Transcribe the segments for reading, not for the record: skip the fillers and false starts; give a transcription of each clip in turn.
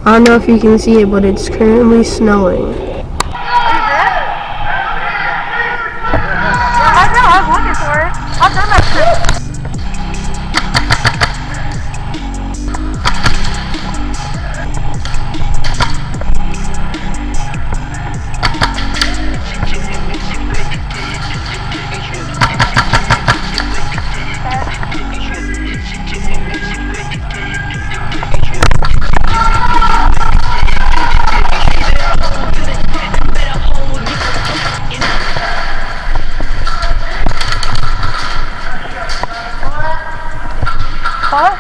I don't know if you can see it, but it's currently snowing. I know, I was looking for it. I've done that shit. Huh?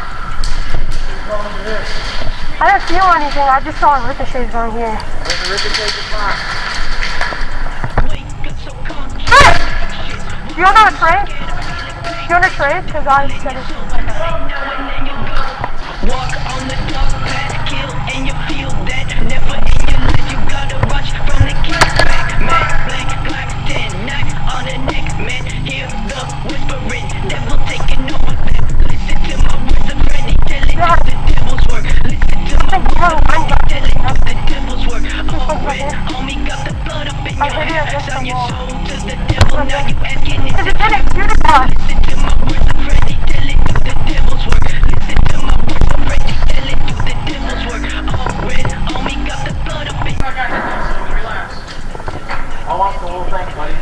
I didn't feel anything, I just saw ricochets going here. Hey! You want to trade? You want to trade? Because I said it. Walk on the dark path, kill and you feel that. Never in your life you gotta rush from the kickback. Man, black, black, 10, knife on the neck. Man, hear the whispering, devil taking over them. Listen to my words of ready, tell it to the devil's work. Listen to my words of ready, tell it to the devil's work. Oh, red, homie, got the blood up in your head. Sell your soul to the devil, now you asking is it real? Listen to my words of ready, tell it to the devil's work. Listen to my words of ready, tell it to the devil's work. Oh, red, homie, got the blood up in your head. I'll watch the whole thing, buddy.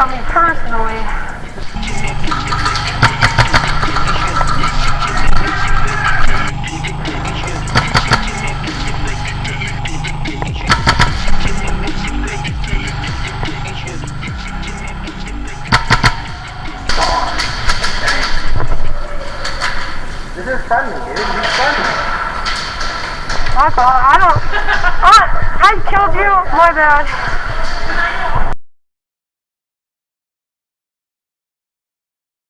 I mean, personally. This is friendly, dude. He's friendly. I thought, I killed you, my bad.